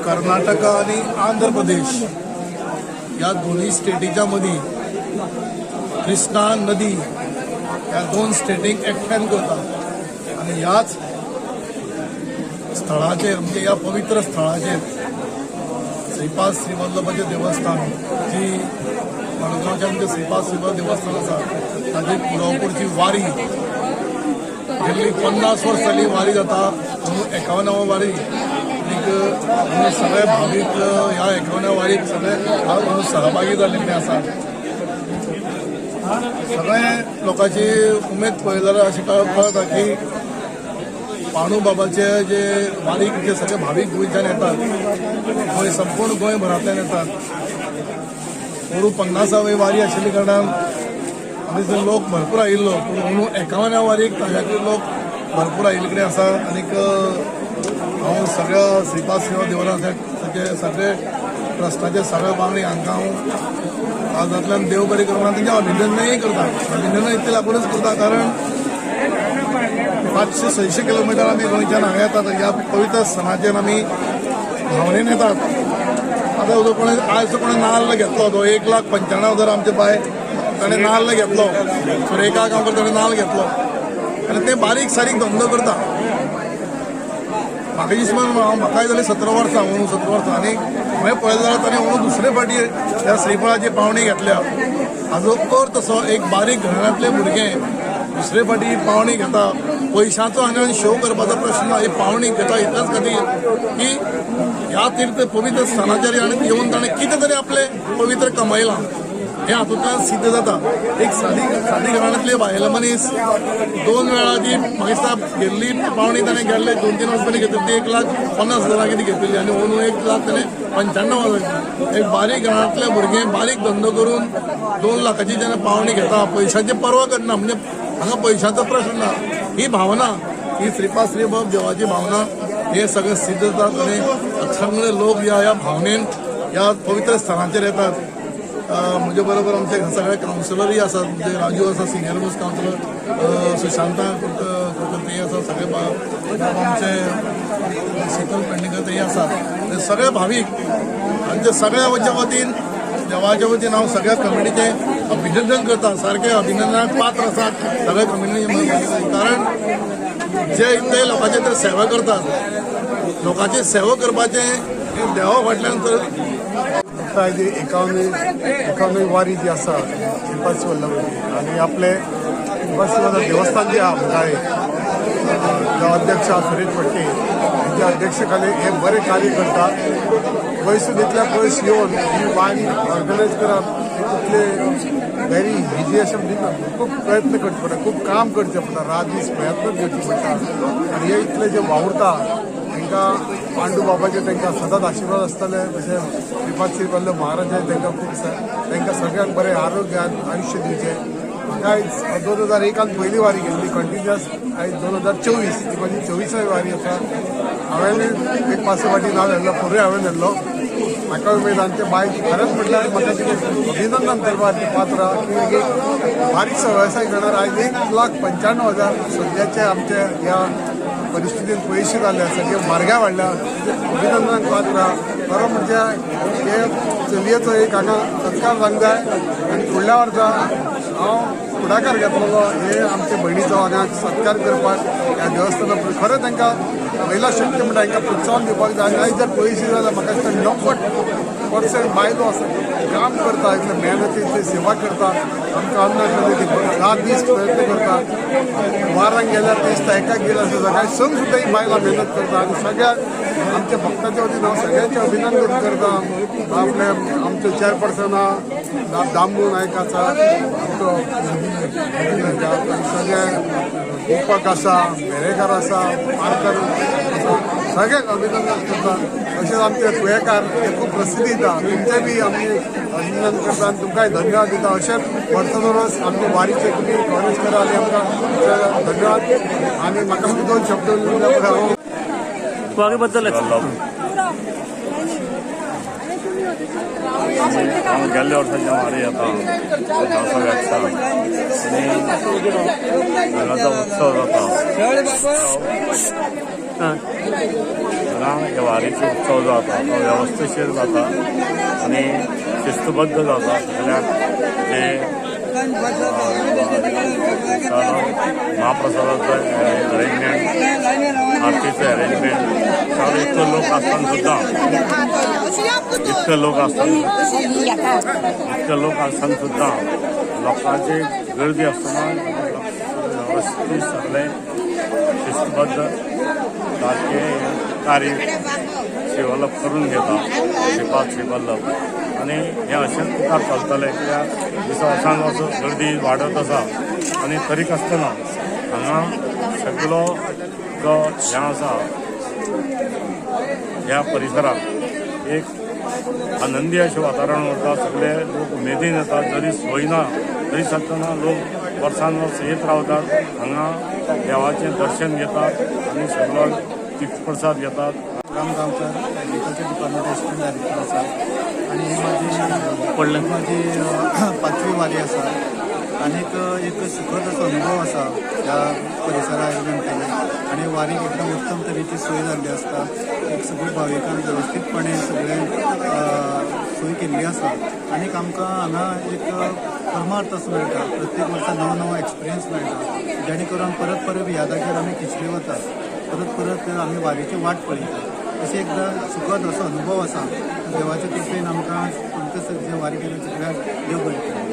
कर्नाटक आणि आंध्र प्रदेश या दोन्ही स्टेटीच्या मदीं कृष्णा नदी ह्या दोन स्टेटीक एकठांय करता आनी ह्याच स्थळाचेर म्हणजे ह्या पवित्र स्थळाचेर श्रीपाद श्रीवल्लभाचें देवस्थान जी मडगांवचें आमचें श्रीपाद श्रीवल्लभ देवस्थान आसा ताची पुरोपूरची वारी गेल्ली 50 वर्स जाली वारी जाता 51वी वारी आनीक सगळे भावीक ह्या 51व्या वारीक सगळे सहभागी जाल्ले आसा सगळे लोकांची उमेद पळयल्यार अशें कळटा की पांडू बाबाचे जे वारीक जे सगळे भावीक गोंयच्यान येतात गोंय संपूर्ण गोंयभरांतल्यान येतात पोरू 50वी वारी आशिल्ल्या कारणान आनी थंय लोक भरपूर आयिल्लो पूण 51व्या वारीक ताज्याकूय लोक भरपूर आयिल्ले कडेन आसा आनीक हांव सगळ्या श्रीपाद श्रीवल्लभ देवळाचे सगळे ट्रस्टाचे सगळे वांगडी हांकां हांव आजांतल्यान देव बरें करून तांचें अभिनंदनय करता अभिनंदन इतलें लागूनच करता कारण 500-600 किलोमिटर आमी गोंयच्यान हांगा येतात ह्या पवित्र सणाचेर आमी भावनेन येतात आतां जो कोणें आयज कोणें नाल्ल घेतलो तो 1,95,000 आमचे बाय ताणें नाल्ल घेतलो सुरेखा गांवकर ताणें नाल्ल घेतलो आनी ते बारीक सारीक धंदो करता म्हाका दिसता म्हाकाय जाली 17 वर्सां अंदू 17 वर्सां आनी हांवें पळयलें जाल्यार ताणें अंदू दुसरे फावटी ह्या श्रीफळाची पावणी घेतल्या हाजो अर्थ असो एक बारीक घराण्यांतले भुरगें दुसरे फावटी पावणी घेता पयशांचो आनी शो करपाचो प्रश्न ना ही पावणी घेता इतल्याच खातीर की ह्या तीर्थ पवित्र स्थानाचेर आनी येवन ताणें कितें तरी आपलें पवित्र कमयलां हें हातूंतल्यान सिद्ध जाता एक सादी घराण्यांतले बायलो मनीस 2 वेळा जी म्हाका दिसता गेल्ली पावणी ताणें गेल्ले 2-3 वर्स पयलीं घेतली ती 1,50,000 कितें घेतलेली आनी अंदू 1,00,000 ताणें 95,000 एक बारीक घराण्यांतले भुरगें बारीक धंदो करून 2 लाखाची जेन्ना पावणी घेता पयशांची पर्वा करना म्हणजे हांगा पयशांचो प्रश्न ना ही भावना ही श्रीपाद श्रीवल्लभ देवाची भावना हे सगळें सिद्ध जातात आनी सगळे लोक ह्या भावनेन ह्या पवित्र स्थानाचेर येतात म्हजे बरोबर आमचे सगळे कावन्सिलरूय आसात म्हणजे राजू आसा senior most councillor Sushanta Kulkarni आसा सगळे आमचे शीतल पेडणेकर तेय आसात ते सगळे भावीक आमचे सगळ्या वतीन देवाच्या वतीन हांव सगळ्या कमिटीचे अभिनंदन करता सारकें अभिनंदनाक पात्र आसात सगळे कमिटी कारण जे इतले लोकांचे तर सेवा करतात लोकांची सेवा करपाचें देवा फाटल्यान तर जी 51वी वारी जी आसा श्रीपाद श्रीवल्लभ आनी आपले श्रीपाद श्रीवल्लभ देवस्थान जे आहा मुखाय अध्यक्ष सुरेश पट्टे हांच्या अध्यक्षे खाली हे बरें कार्य करता पयसून इतल्या पयस येवन ही वारी ऑर्गनायज करप इतले व्हेरी इजी अशें म्हणना खूब प्रयत्न करचे पडटा खूब काम करचें पडटा रात दीस प्रयत्न करचे पडटा आनी हे इतले जे वावुरता तांकां पांडू बाबाचे तांकां सदांच आशिर्वाद आसतले तशें श्रीपाद श्रीवल्लभ महाराजान तांकां खूब तांकां सगळ्यांक बरें आरोग्य आयुश्य दिवचें आयज 2001 पयली वारी गेल्ली कंटिन्युअस आयज 2024 ही म्हाजी 24वी वारी आसा हांवें एक 5 फावटी नांव येल्लो फुडें हांवें येल्लो म्हाका उमेद आनी ते बायक खरेंच म्हटल्यार म्हाका कितें अभिनंदन करपाक पात्र की एक बारीकसो वेवसाय करणार आयज 1,95,000 सद्याचे आमचे ह्या परिस्थितीन पयशे जाल्ले सगळे म्हारगाय वाडल्या अभिनंदनाक पात्र खरो म्हणजे हे चलयेचो एक हांगा सत्कार जावंक जाय आनी फुडल्या वर्सा हांव फुडाकार घेतलेलो हे आमचे भयणीचो हांगा सत्कार करपाक ह्या देवस्थानाक खरें तांकां महिला शक्ती म्हणटा हांकां प्रोत्साहन दिवपाक जाय आनी आयज जर पयशे जाल्यार म्हाका दिसता 90% बायलो आसा काम करता इतले मेहनतीची सेवा करता आमकां अन्न रात दीस प्रयत्न करता वारांक गेल्यार दिसता एकाक गेल्यार सुद्दां काय संग सुद्दां ही बायलां मेहनत करता आनी सगळ्याक आमच्या भक्ताच्या वतीन हांव सगळ्यांचें अभिनंदन करता आपले आमचे चेअरपर्सन दामू नायक आसा आमचो सगळे दीपक आसा वेरेकार आसा पारकर आसा सगळ्यांक अभिनंदन करता तशेंच आमचे कुयेकार ते खूब प्रसिद्धी दिता तुमचे बी आमी अभिनंदन करता आनी तुमकांय धन्यवाद दिता अशेंच वर्सा दरस आमचे वारीचे तुमी कव्हरेज करा आनी आमकां धन्यवाद आनी म्हाका 2 शब्द उलयल्या पुरो स्वागत बद्दल गेल्ल्या वर्साच्या वारी आता सगळ्याक हांगाचो उत्सव जाता हांगा ह्या वारीचो उत्सव जो जाता तो वेवस्थेशीर जाता आनी शिस्तबद्ध जाता. सगळ्याक जे महाप्रसादाचं अरेंजमेंट, आरतीचं अरेंजमेंट सगळे इतकं लोक असताना सुद्धा लोकांची गर्दी असताना व्यवस्थित सगळे शिस्तबद्ध सारखे कार्य शिवल्लभ करून घेता श्रीपाद शिवल्लभ. आणि हे अशेंच मुखार चलतलें कित्याक दिसा वर्सान वर्स गर्दी वाडत आसा आनी तरीक आसतना हांगा सगळो जो हें आसा ह्या परिसरात एक आनंदी अशें वातावरण उरता. सगळे लोक उमेदीन येतात. जरी सोय ना तरी सतना लोक वर्सान वर्स येत रावतात. हांगा देवाचें दर्शन घेतात आनी सगळो तीर्थप्रसाद घेतात. Gaonkar agriculture department assistant director आसा आनी ही माझी 5वी वारी आसा. आनीक एक सुखद असो अनुभव आसा ह्या परिसरा आयोजन केलें आनी वारीक एकदम उत्तम तरेची सोय जाल्ली आसता. एक सगळीं भाविकांक वेवस्थीतपणे सगळें सोय केल्ली आसा. आनीक आमकां हांगा एक परमार्थ असो मेळटा. प्रत्येक वर्सा नवो नवो एक्सपिरियन्स मेळटा जेणे करून परत परत ह्या जाग्यार आमी खिचले वतात. परत परत आमी वारीची वाट पळयतात. अशें एकदां सुखद असो अनुभव आसा. देवाच्या कृपेन आमकां जे वारी केले सगळ्यांक देव बरें करूं.